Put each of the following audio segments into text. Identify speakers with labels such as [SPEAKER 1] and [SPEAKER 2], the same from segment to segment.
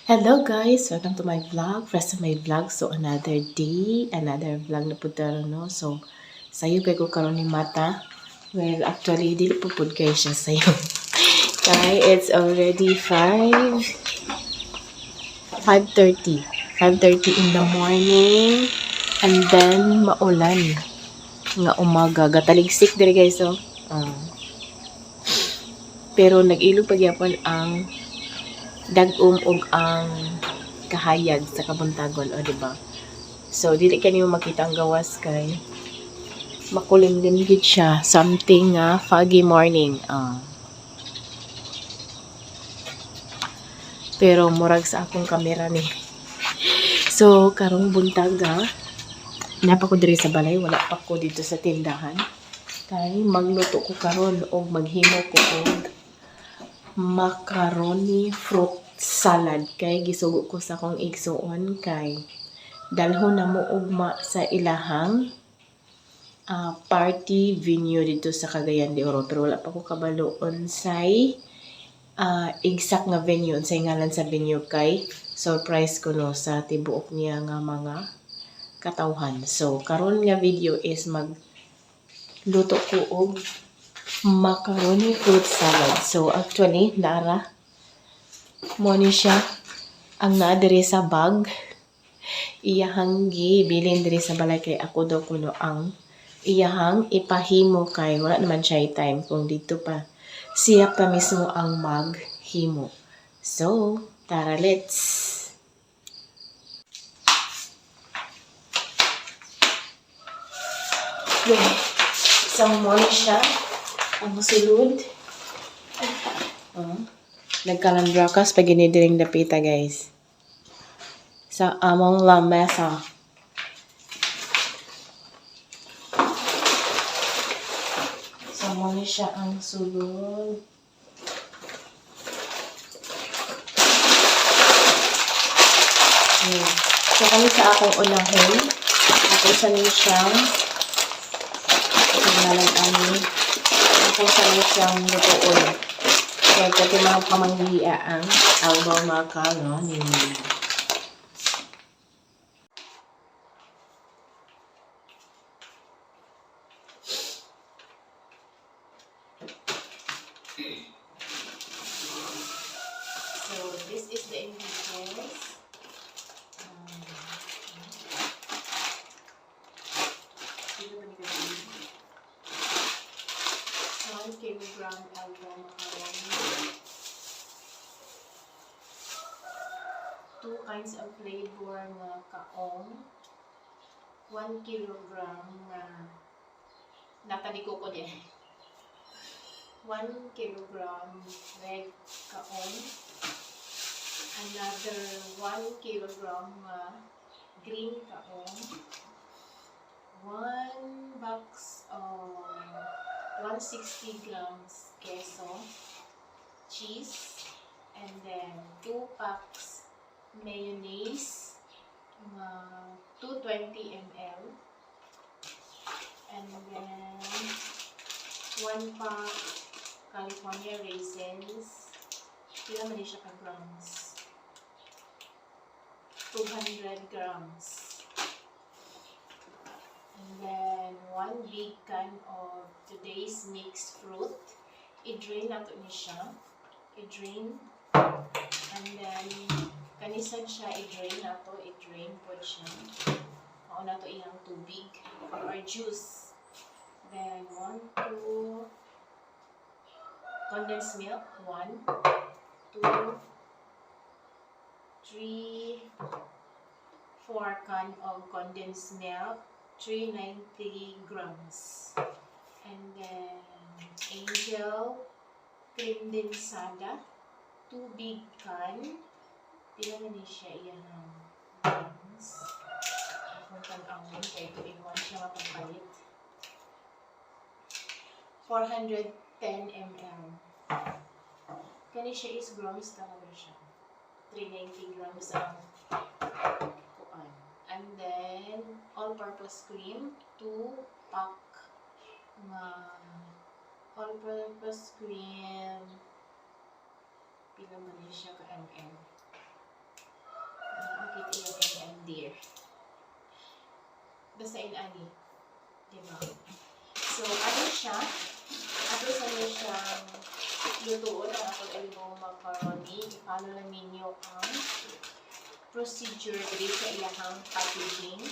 [SPEAKER 1] Hello guys! Welcome to my vlog. First of my vlog. So another day, another vlog na po taro, no? So, sayo kay ko karon ni mata. Well, actually, dili po po kayo siya sayo. Kaya it's already 5:30. 5:30 in the morning. And then, maulan. Nga umaga. Gataligsik diri guys, so. Pero nag-ilo pa gyapon ang dagom og ang kahayag sa kabuntagon, o diba? So dili kanimo makita ang gawas kay makulimlim gid siya, something foggy morning. Pero murag sa akong kamera ni. So karong buntaga napa ko diri sa balay, wala pa ko dito sa tindahan. Kay magluto ko karon og maghimo ko og macaroni fruit salad. Kay gisugo ko sa akong igsuon kay dalhon na mo ugma sa ilahang party venue dito sa Cagayan de Oro. Pero wala pa ko kabalo unsay exact nga venue, unsay ngalan sa venue kay surprise ko no sa tibuok niya nga mga katawhan. So karon nga video is magluto ko og macaroni fruit salad. So actually dara mo ni siya ang naa diri sa bag. Iyahang gibilin diri sa balay kay ako daw kuno ang iyahang ipahimo kay wala naman siya time kung dito pa siya pa mismo ang maghimo. So, tara let's! Okay. Isang mo siya ang sulod. Nagkalandrakas pag ginidiring dapita guys. Sa among lamesa. So, muna siya ang sulod. So, kami sa akong unahon. Ako sa niyo siyang ako sa niyo siyang lutoon. Kaya kasi mga pamanghiya ang album macaroni. So, this is the ingredients. 1 kilogram album macaroni. 2 kinds of flavor nga kaong. 1 kilogram nga nataliko ko din. 1 kilogram red kaong. Another 1 kilogram green kaong. 1 box of 160 grams queso, cheese, and then 2 packs mayonnaise, 220 ml, and then 1 pack California raisins. Pila man siya ka grams? 200 grams. And then 1 big can of today's mixed fruit. I-drain nato ni siya. I-drain. And then kanisan siya i-drain nato. I-drain po siya. Mao nato iyang tubig or juice. Then 1, 2 condensed milk. 1, 2, 3, 4 can of condensed milk. 390 grams. And then Angel cream densada, 2 big can. Pila na ni siya iyan ng grams. Akong tanawin kaya ito iwan siya mapapalit. 410 ml. Kani siya is grams talaga siya. 390 grams ang kuan. And then all-purpose cream, 2 pack all-purpose cream. Pila man siya ka ml? dito yung kanyang dear. Basta ani. Diba? So, ano siya? Ato sa siyang lutuon ang akong elbow macaroni. I-follow lang ninyo ang procedure dito sa iyahang packaging.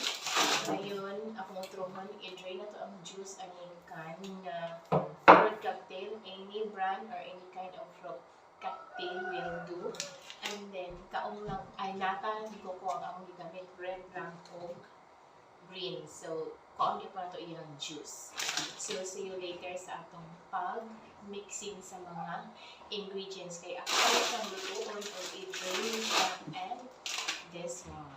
[SPEAKER 1] Ngayon, akong trohon, i-drain na to ang juice aning can na fruit cocktail. Any brand or any kind of fruit cocktail will do. And then, kaong lang, ay nata, di ko ang akong gigamit, red, brown, o green. So, kaong di pa na to iyang juice. So, see you later sa atong pag-mixing sa mga ingredients. Kaya ako siyang lutuon o i-drain siya and this one.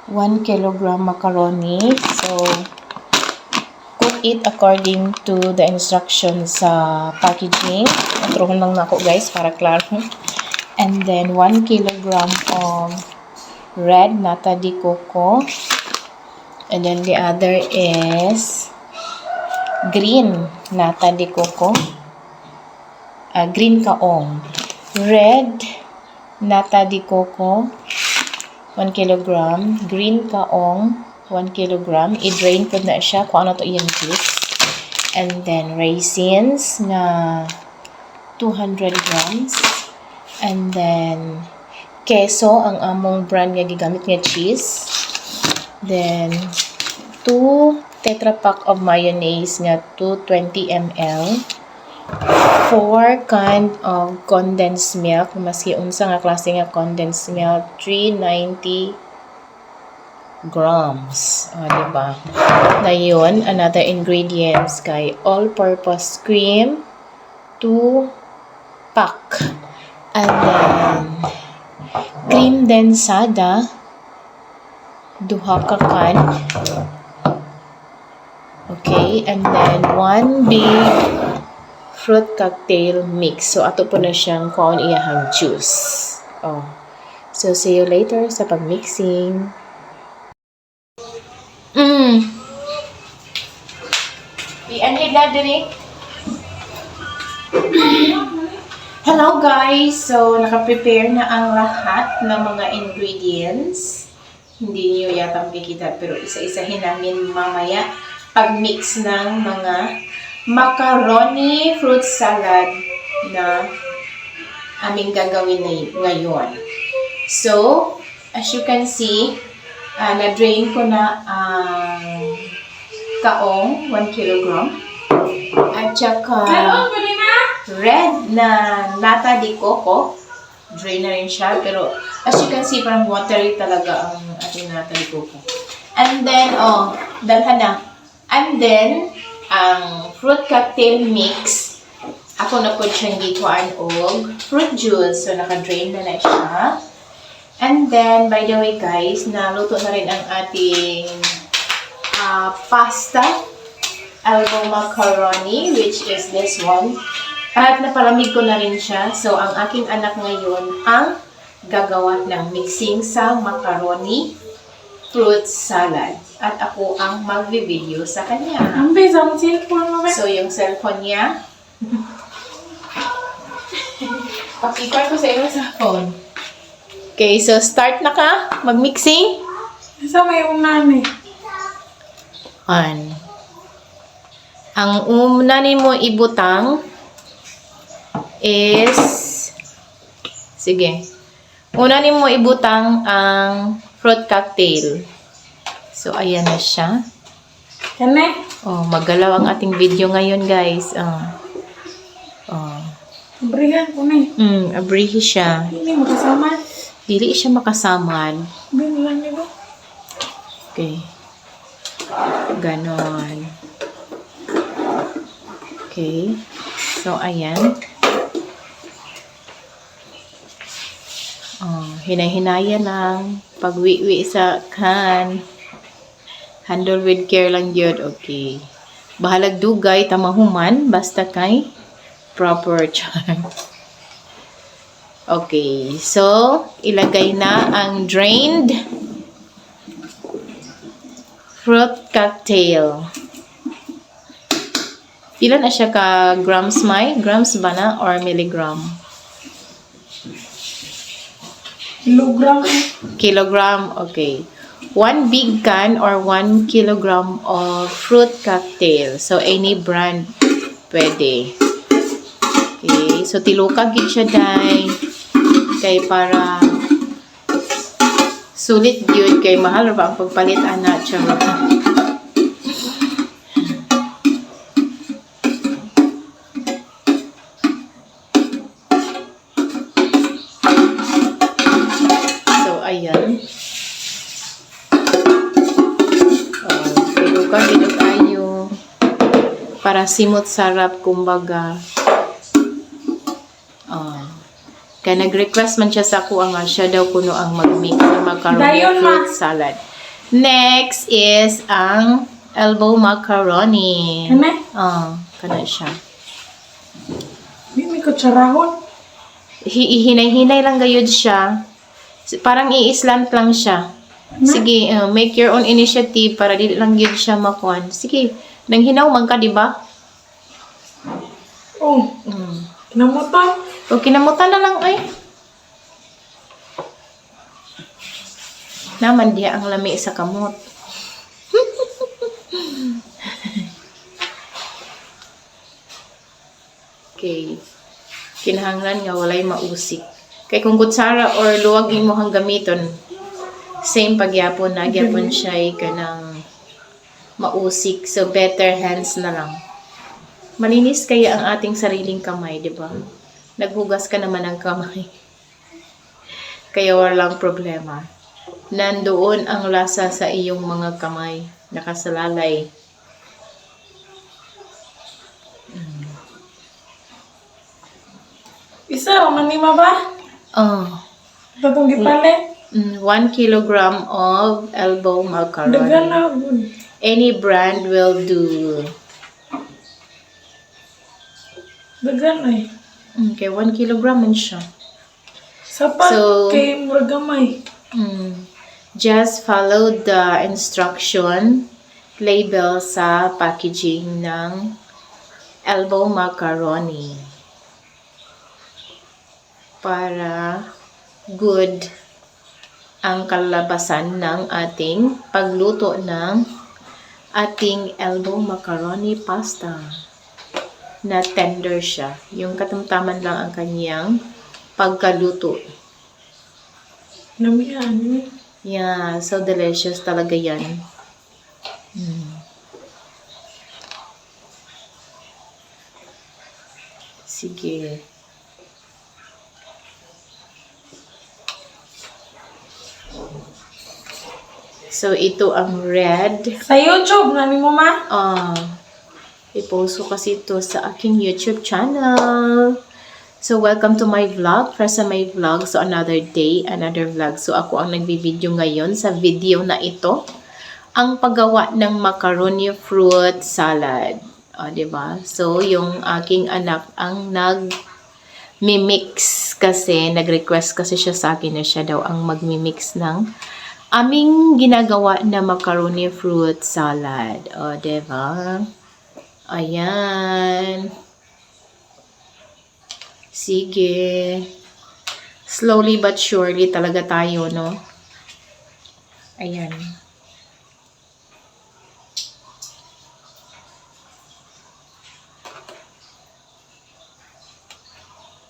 [SPEAKER 1] 1 kilogram macaroni. So, cook it according to the instructions sa packaging. Naturuhan lang na ako guys para klaro. And then, 1 kilogram of red nata de coco. And then, the other is green nata de coco. Green kaong. Red nata de coco. 1 kilogram, green kaong, 1 kilogram. I-drain po na siya kung ano to iyang juice. And then, raisins na 200 grams. And then, keso, ang among brand nga gigamit nga cheese. Then, 2 tetra pack of mayonnaise nga 220 ml. 4 kind of condensed milk, maski unsa nga klase nga condensed milk, 390 grams. O, diba? Na yun, another ingredients kay all-purpose cream, 2 pack. And then, cream densada, 2 ka can. Okay, and then 1 big fruit cocktail mix. So, ato po na siyang kuhaon iyahang juice. Oh. So, see you later sa pag-mixing. Ianhid na diri. Hello guys! So, naka-prepare na ang lahat ng mga ingredients. Hindi niyo yata makikita, pero isa-isahin namin mamaya pag-mix ng mga macaroni fruit salad na aming gagawin ngayon. So, as you can see, na-drain ko na ang kaong 1 kilogram. At saka red na nata de coco. Drain na rin siya. Pero as you can see, parang watery talaga ang ating nata de coco. And then, dalhan na. And then, ang fruit cocktail mix, ako na po siyang gikuan og fruit juice. So, naka-drain na siya. And then, by the way guys, naluto na rin ang ating pasta, elbow macaroni, which is this one. At napalamig ko na rin siya. So, ang aking anak ngayon ang gagawa ng mixing sa macaroni fruit salad. At ako ang mag-video sa kanya.
[SPEAKER 2] Ang bisa ang cellphone mo ba?
[SPEAKER 1] So, yung cellphone niya. Pakipar ko sa iyo sa phone. Okay, so start na ka. Mag-mixing.
[SPEAKER 2] Isa may unani.
[SPEAKER 1] Ang unanin mo ibutang is, sige, unanin mo ibutang ang fruit cocktail. So, ayan na siya.
[SPEAKER 2] Kane?
[SPEAKER 1] Oh, maggalaw ang ating video ngayon, guys.
[SPEAKER 2] Abrihan ko na eh.
[SPEAKER 1] Abrihi siya.
[SPEAKER 2] Hindi mo kasama.
[SPEAKER 1] Dili siya makasamad.
[SPEAKER 2] Binulan niyo ba?
[SPEAKER 1] Okay. Ganon. Okay. So, ayan. Hinay-hinaya lang. Pagwiwi sa can. Handle with care lang yun. Okay. Bahalag dugay, tamahuman. Basta kay proper charm. Okay. So, ilagay na ang drained fruit cocktail. Pila na siya ka grams may? Grams ba na or milligram?
[SPEAKER 2] Kilogram.
[SPEAKER 1] Kilogram, okay. 1 big can or 1 kilogram of fruit cocktail. So, any brand pwede. Okay, so tilukag gid siya day. Kay para sulit yun. Kay mahal ba ang pagpalit ana charot. So, ayan. Tilukag gid ayo para simot sarap kumbaga. Kaya nag-request man siya sa ako nga siya daw kuno ang mag-mix ng macaroni
[SPEAKER 2] Dayon,
[SPEAKER 1] fruit
[SPEAKER 2] ma.
[SPEAKER 1] salad. Next is ang elbow macaroni.
[SPEAKER 2] Kane?
[SPEAKER 1] Kana siya.
[SPEAKER 2] Di may kutsarahon.
[SPEAKER 1] Hinay-hinay lang gayud siya. Parang i-slant lang siya. Sige, make your own initiative para dili lang yun siya makuan. Sige, nang hinaw man ka, di ba?
[SPEAKER 2] Oh, kinamutan.
[SPEAKER 1] O kinamutan na lang ay. Naman diya ang lami sa kamot. Okay. Kinahanglan nga walay mausik. Kay kung kutsara or luwag imo hang gamiton, same pagyapon na gyapon siya kanang mausik. So better hands na lang. Malinis kaya ang ating sariling kamay, di ba? Naghugas ka naman ng kamay. Kaya walang problema. Nandoon ang lasa sa iyong mga kamay. Nakasalalay.
[SPEAKER 2] Isa, manima ba? Tatong gipalit.
[SPEAKER 1] 1 kilogram of elbow macaroni.
[SPEAKER 2] Dagan na. Good.
[SPEAKER 1] Any brand will do.
[SPEAKER 2] Dagan ay.
[SPEAKER 1] Okay, 1 kilogram man siya.
[SPEAKER 2] Sapat
[SPEAKER 1] So,
[SPEAKER 2] kay muragamay.
[SPEAKER 1] Just follow the instruction label sa packaging ng elbow macaroni. Para good ang kalabasan ng ating pagluto ng ating elbow macaroni pasta. Na tender siya. Yung katamtaman lang ang kanyang pagkaluto.
[SPEAKER 2] Lamian.
[SPEAKER 1] Yeah, so delicious talaga yan. Sige. So, ito ang red.
[SPEAKER 2] Sa YouTube, nani mo ma?
[SPEAKER 1] I-post ko kasi ito sa aking YouTube channel. So, welcome to my vlog. Para sa my vlog. So, another day, another vlog. So, ako ang nagbibideo ngayon sa video na ito. Ang paggawa ng macaroni fruit salad. Diba? So, yung aking anak ang nag-mimix kasi, nag-request kasi siya sa akin na siya daw ang mag-mimix ng aming ginagawa na macaroni fruit salad. Diba? Ayan. Sige. Slowly but surely talaga tayo, no? Ayan.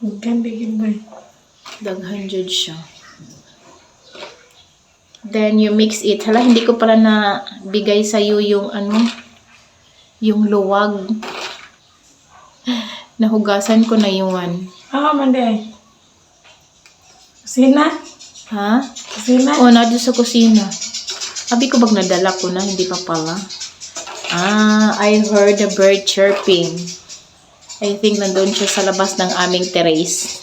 [SPEAKER 2] Ganda yun ba?
[SPEAKER 1] Daghan jud siya. Then you mix it. Hala, hindi ko pala na bigay sa iyo yung yung luwag. Nahugasan ko na yung
[SPEAKER 2] Mandi. Kusina?
[SPEAKER 1] Ha?
[SPEAKER 2] Kusina?
[SPEAKER 1] Nandun sa kusina. Abi ko bag nadala ko na, hindi pa pala. I heard a bird chirping. I think nandun siya sa labas ng aming terrace.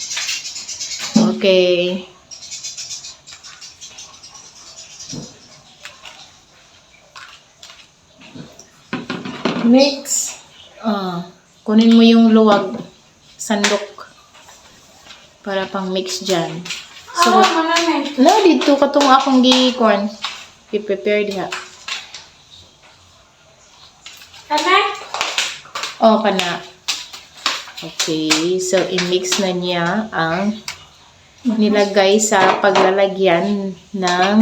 [SPEAKER 1] Okay.
[SPEAKER 2] Next.
[SPEAKER 1] Kunin mo yung luwag. Sandok. Para pang mix dyan. So,
[SPEAKER 2] Mananay.
[SPEAKER 1] dito katong akong gi-corn. I-prepare diha.
[SPEAKER 2] Kanay?
[SPEAKER 1] O, kana. Okay, so i-mix na niya ang nilagay sa paglalagyan ng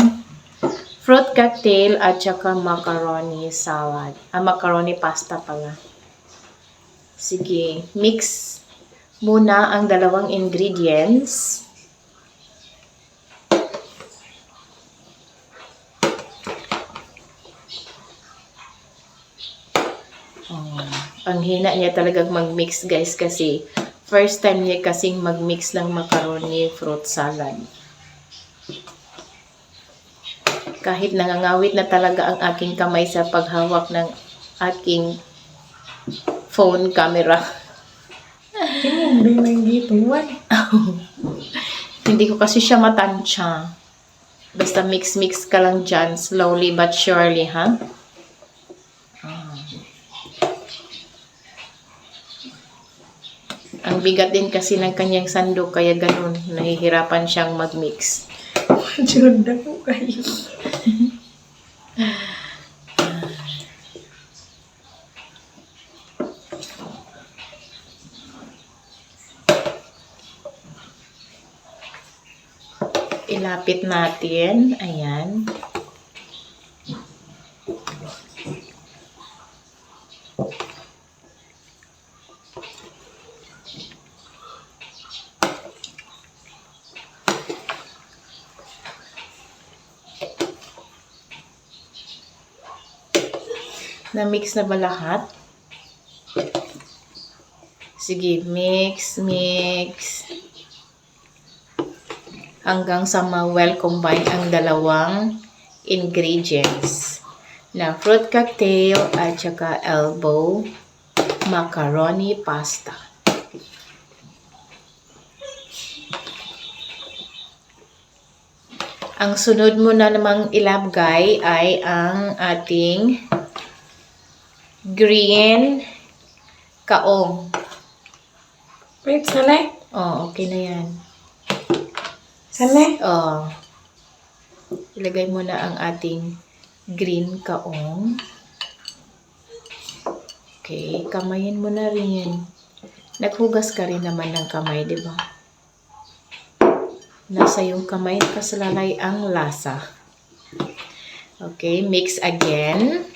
[SPEAKER 1] fruit cocktail at saka macaroni salad. Macaroni pasta pala. Sige, mix muna ang dalawang ingredients. Ang hina niya talagang mag-mix guys kasi first time niya kasing mag-mix ng macaroni fruit salad. Kahit nangangawit na talaga ang aking kamay sa paghawak ng aking phone camera.
[SPEAKER 2] Tingin, di may gipuan.
[SPEAKER 1] Hindi ko kasi siya matansya. Basta mix-mix ka lang dyan, slowly but surely, ha? Ang bigat din kasi ng kanyang sandok, kaya ganun, nahihirapan siyang mag-mix.
[SPEAKER 2] Joda ko kayo.
[SPEAKER 1] Ilapit natin, ayan. Na-mix na ba lahat? Sige, mix. Hanggang sa ma-well combine ang dalawang ingredients na fruit cocktail at saka elbow macaroni pasta. Ang sunod mo na namang ilagay ay ang ating green kaong.
[SPEAKER 2] Wait, sanay?
[SPEAKER 1] Oh, okay na yan.
[SPEAKER 2] Sanay?
[SPEAKER 1] Oh. Ilagay mo na ang ating green kaong. Okay, kamayin mo na rin. Naghugas ka rin naman ng kamay, di ba? Nasa yung kamay nakasalalay ang lasa. Okay, mix again.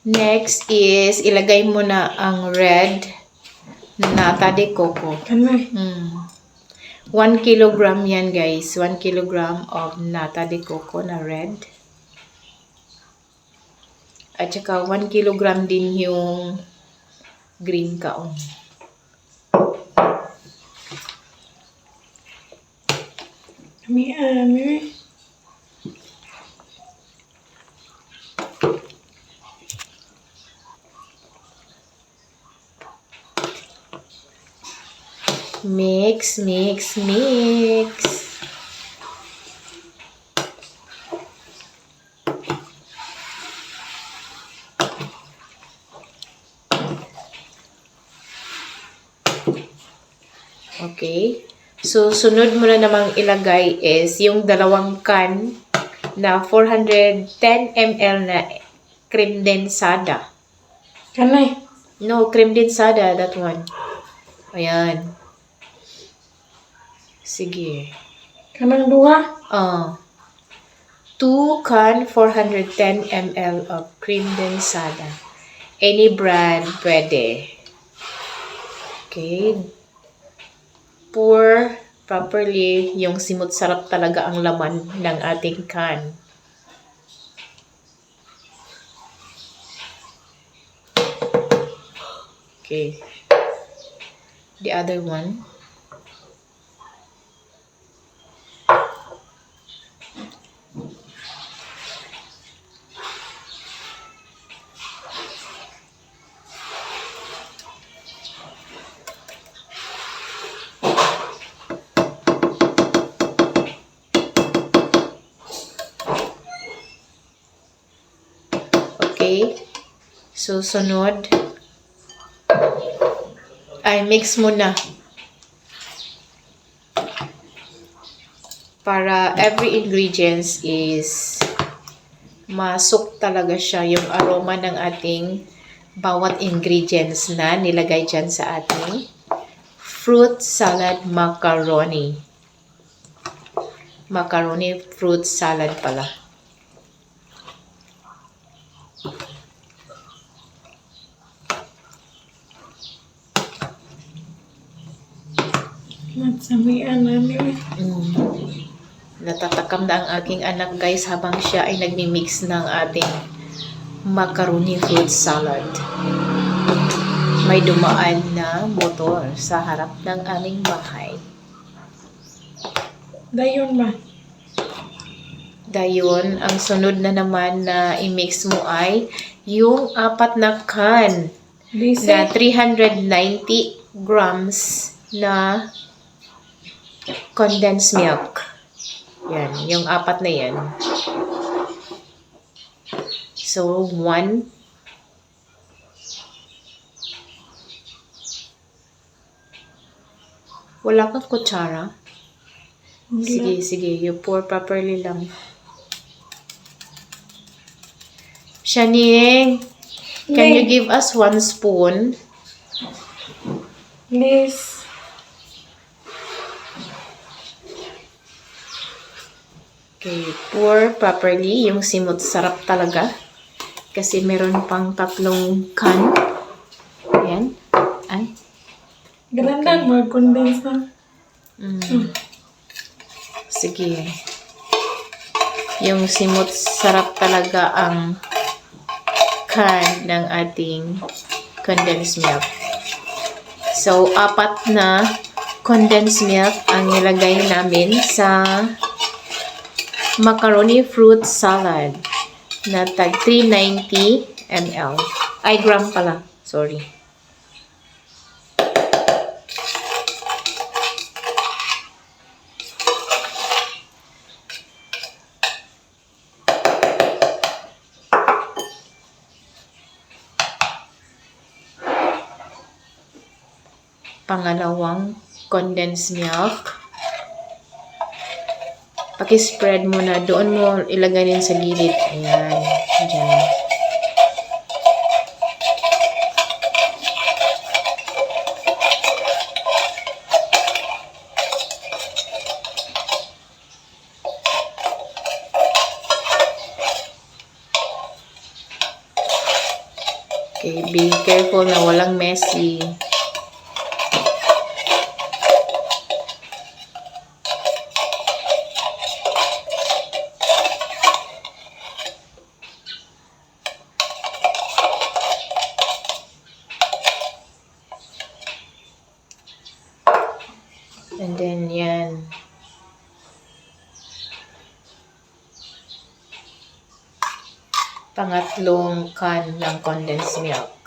[SPEAKER 1] Next is, ilagay mo na ang red nata de coco.
[SPEAKER 2] Kanay?
[SPEAKER 1] 1 kilogram yan guys. 1 kilogram of nata de coco na red. At saka 1 kilogram din yung green kaong.
[SPEAKER 2] Ami.
[SPEAKER 1] Mix. Okay. So, sunod mo na namang ilagay is yung dalawang can na 410 ml na cream densada.
[SPEAKER 2] Kanay?
[SPEAKER 1] No, cream densada, that one. Ayan. Sige.
[SPEAKER 2] Kanang duha?
[SPEAKER 1] 2 can 410 ml of cream densada. Any brand pwede. Okay. Pour properly yung simot sarap talaga ang laman ng ating can. Okay. The other one. Okay. Susunod. Ay, mix mo na. Para every ingredients is masuk talaga siya yung aroma ng ating bawat ingredients na nilagay dyan sa ating fruit salad macaroni. Macaroni fruit salad pala.
[SPEAKER 2] Matsamian namin.
[SPEAKER 1] Natatakam na ang aking anak guys habang siya ay nagmi-mix ng ating macaroni fruit salad. May dumaan na motor sa harap ng aming bahay.
[SPEAKER 2] Dayon ba?
[SPEAKER 1] Dayon, ang sunod na naman na i-mix mo ay yung 4 na can
[SPEAKER 2] Lise.
[SPEAKER 1] na 390 grams na condensed milk. Yan, yung 4 na yan. So, 1. Wala kang kutsara? Sige, sige. You pour properly lang. Shaning, can you give us 1 spoon?
[SPEAKER 2] Please.
[SPEAKER 1] Okay, pour properly. Yung simot sarap talaga. Kasi meron pang 3 can. Ayan. Ay.
[SPEAKER 2] Grandan mo, condense na.
[SPEAKER 1] Sige. Yung simot sarap talaga ang can ng ating condensed milk. So, 4 na condensed milk ang nilagay namin sa macaroni fruit salad na tag 390 ml. Ay, gram pala. Sorry. Pangalawang condensed milk. Paki-spread mo na. Doon mo ilagay din sa gilid. Ayan. Diyan. Okay, be careful na walang messy. And then, yan. Pangatlong can ng condensed milk.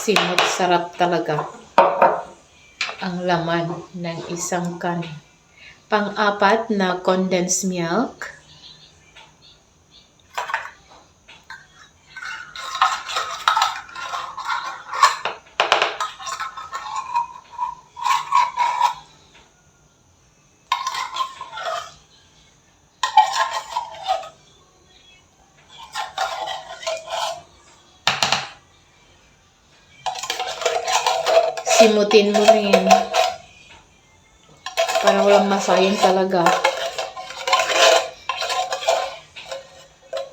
[SPEAKER 1] Simot sarap talaga ang laman ng isang can. Pang-4 na condensed milk. Simutin mo rin para walang masayang talaga.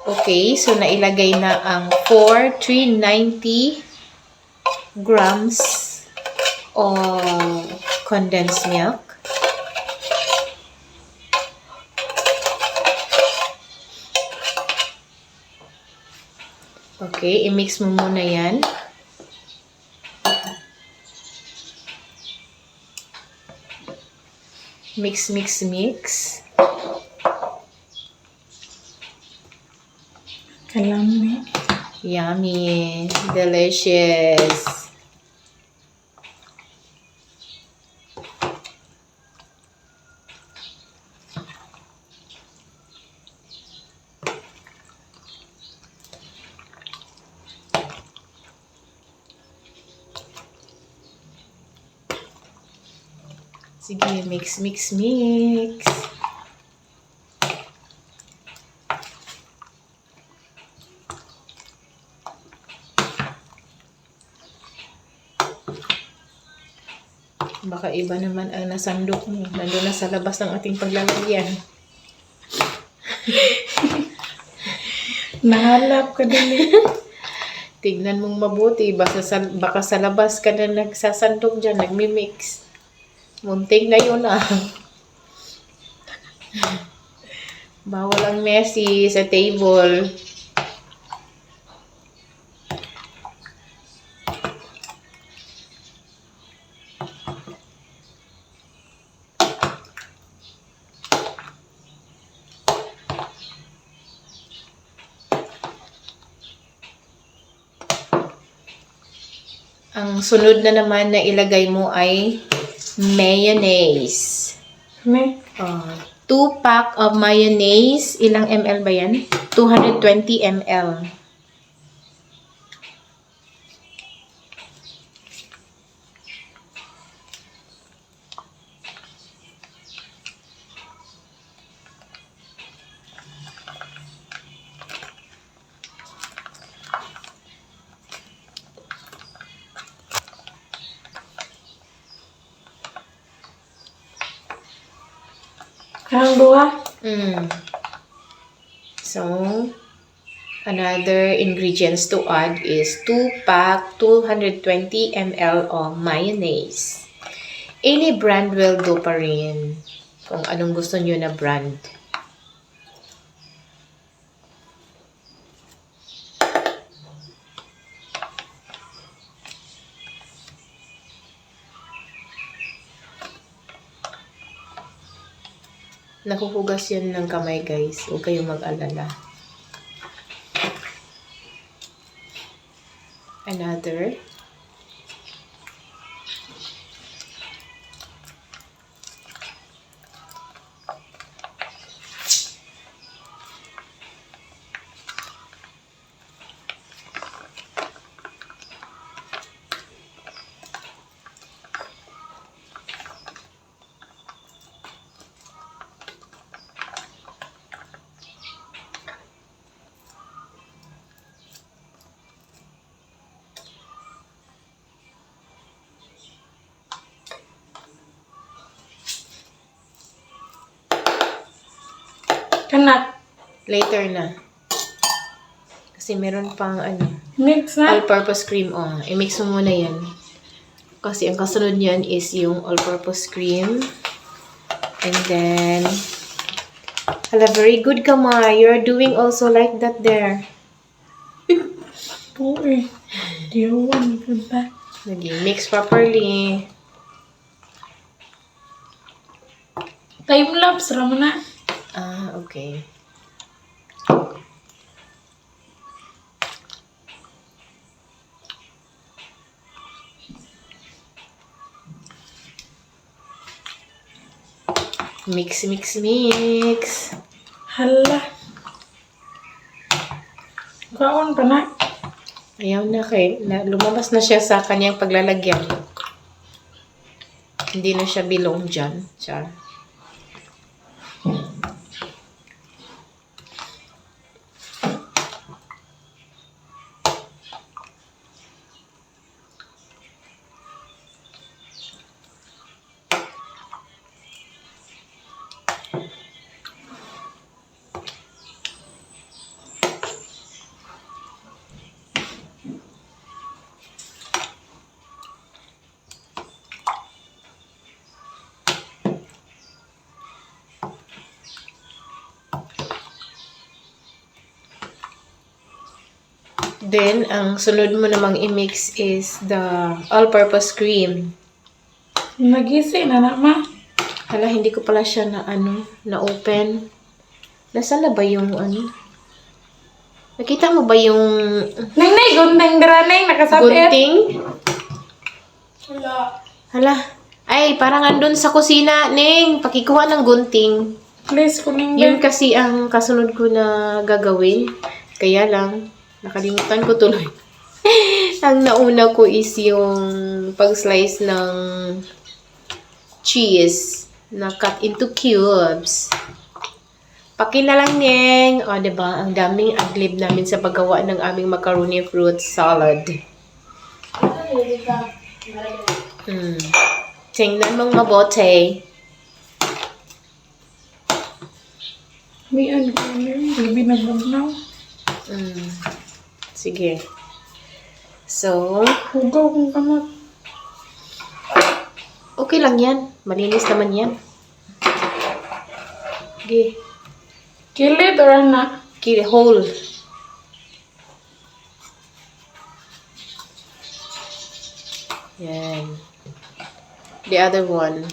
[SPEAKER 1] Okay, so nailagay na ang 390 grams of condensed milk. Okay, i-mix mo muna yan. Mix, mix, mix.
[SPEAKER 2] Kalami.
[SPEAKER 1] Yummy. Delicious. Sige, mix, mix, mix. Baka iba naman ang nasandok mo. Nandun na sa labas ng ating paglalagyan.
[SPEAKER 2] Nahalap ka din eh.
[SPEAKER 1] Tignan mong mabuti. Baka sa labas ka na nagsasandok dyan, nagmimix. Munting na yun ah. Bawal ang messy sa table. Ang sunod na naman na ilagay mo ay mayonnaise.
[SPEAKER 2] May
[SPEAKER 1] 2 pack of mayonnaise. Ilang ml ba yan? 220 ml.
[SPEAKER 2] karang duha.
[SPEAKER 1] So, another ingredients to add is 2 pack 220 ml of mayonnaise. Any brand will do pa rin. Kung anong gusto nyo na brand. Nakuhugas yan ng kamay, guys. Huwag kayong mag-alala. Another.
[SPEAKER 2] Kanak.
[SPEAKER 1] Later na. Kasi meron pang
[SPEAKER 2] Mix na.
[SPEAKER 1] all-purpose cream. I-mix mo muna yan. Kasi ang kasunod niyan is yung all-purpose cream. And then, hala, very good ka, Ma. You're doing also like that there.
[SPEAKER 2] Po eh. Diyawan ka ba?
[SPEAKER 1] Nag-mix properly.
[SPEAKER 2] Time-lapse raman na.
[SPEAKER 1] Okay. Mix, mix, mix.
[SPEAKER 2] Hala. Kaon pa na.
[SPEAKER 1] Ayaw na lumabas na siya sa kanyang paglalagyan. Hindi na siya bilong dyan. Char. Then, ang sunod mo namang i-mix is the all-purpose cream.
[SPEAKER 2] Nagisi na ma.
[SPEAKER 1] Hala, hindi ko pala siya na-open. Nasaan na ba yung Nakita mo ba yung
[SPEAKER 2] Nay, gunting granay, nakasabit.
[SPEAKER 1] gunting?
[SPEAKER 2] Wala.
[SPEAKER 1] Hala. Ay, parang andun sa kusina, Ning. Pakikuha ng gunting.
[SPEAKER 2] Please, kuning
[SPEAKER 1] Yun kasi ang kasunod ko na gagawin. Kaya lang, nakalimutan ko tuloy. Ang nauna ko is yung pag-slice ng cheese na cut into cubes. Pakinalang Neng. O, diba? Ang daming aglib namin sa paggawa ng aming macaroni fruit salad. Tingnan mong mabote.
[SPEAKER 2] May ano, baby nagbugnaw.
[SPEAKER 1] Sige. So,
[SPEAKER 2] Hugaw kong kamot.
[SPEAKER 1] okay lang yan. Malinis naman yan. Sige.
[SPEAKER 2] Kilit or anak?
[SPEAKER 1] Whole. Yan. The other one.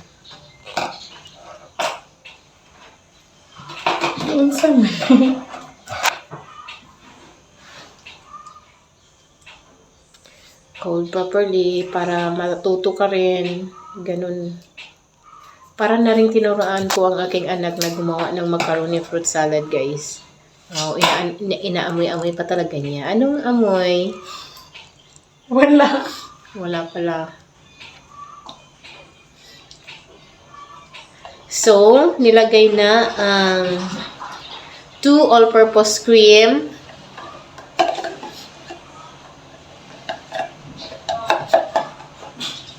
[SPEAKER 2] Unsa man.
[SPEAKER 1] Cold properly para matuto ka rin. Ganun. Para na rin tinuraan ko ang aking anak na gumawa ng macaroni fruit salad, guys. Oh, inaamoy-amoy pa talaga niya. Anong amoy?
[SPEAKER 2] Wala.
[SPEAKER 1] Wala pala. So, nilagay na ang 2 all-purpose cream.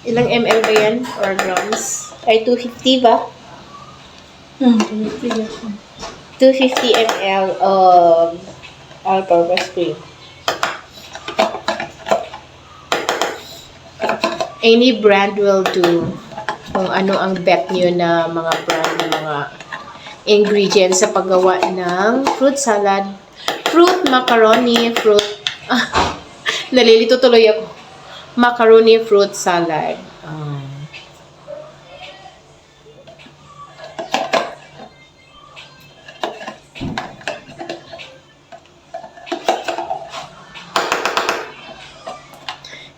[SPEAKER 1] Ilang ml ba yan? Or grams? Ay, 250 ba? 250 ml of all-purpose cream. Any brand will do. Kung ano ang bet nyo na mga brand, mga ingredients sa paggawa ng fruit salad, fruit macaroni, nalilito tuloy ako. Macaroni fruit salad.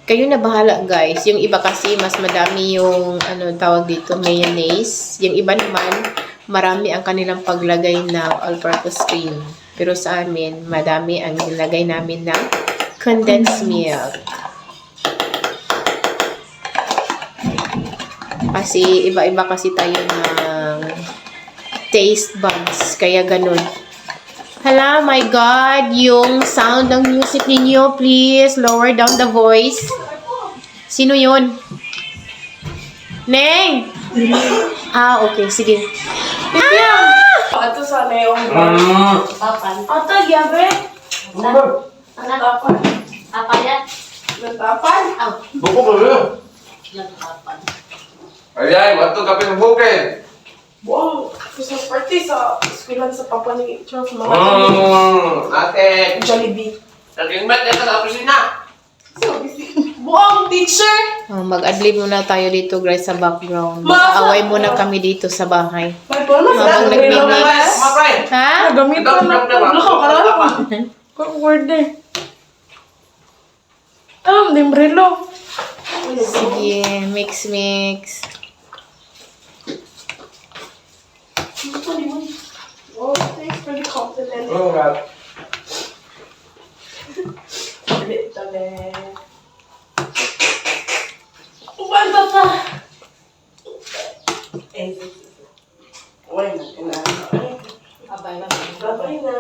[SPEAKER 1] Kayo na bahala, guys. Yung iba kasi mas madami yung tawag dito, mayonnaise. Yung iba naman marami ang kanilang paglagay ng all-purpose cream. Pero sa amin, madami ang nilagay namin ng condensed milk. Kasi iba-iba kasi tayo ng taste buds. Kaya ganun. Hala, my God, yung sound ng music ninyo, please lower down the voice. Sino yun? Neng! Okay, sige.
[SPEAKER 2] Ato sa neong
[SPEAKER 3] Papan.
[SPEAKER 2] Ato, gabi.
[SPEAKER 3] Anak. Apa yan?
[SPEAKER 2] Natapan.
[SPEAKER 4] Buko ba yun?
[SPEAKER 3] Nagpapan.
[SPEAKER 4] Ay, bato kape ng bukid.
[SPEAKER 2] Wow, sa party sa eskwelahan sa papa ni Charles. Mga
[SPEAKER 4] Ate.
[SPEAKER 2] Jollibee.
[SPEAKER 4] Nag-invite na sa opisina.
[SPEAKER 2] So, busy. Buang teacher.
[SPEAKER 1] Mag-adlib muna tayo dito, guys, sa background.
[SPEAKER 2] Masa-
[SPEAKER 1] Mag-away muna kami dito sa bahay.
[SPEAKER 2] May pala
[SPEAKER 1] Habang nagmimix. Ha?
[SPEAKER 2] Gamitan na po. Lako ka lang. Word eh. Dimbrelo.
[SPEAKER 1] Sige, mix.
[SPEAKER 2] Oh, thanks for the compliment.
[SPEAKER 4] Oh, God.
[SPEAKER 2] Umanda pa.
[SPEAKER 3] Abay lang.
[SPEAKER 2] Babay na.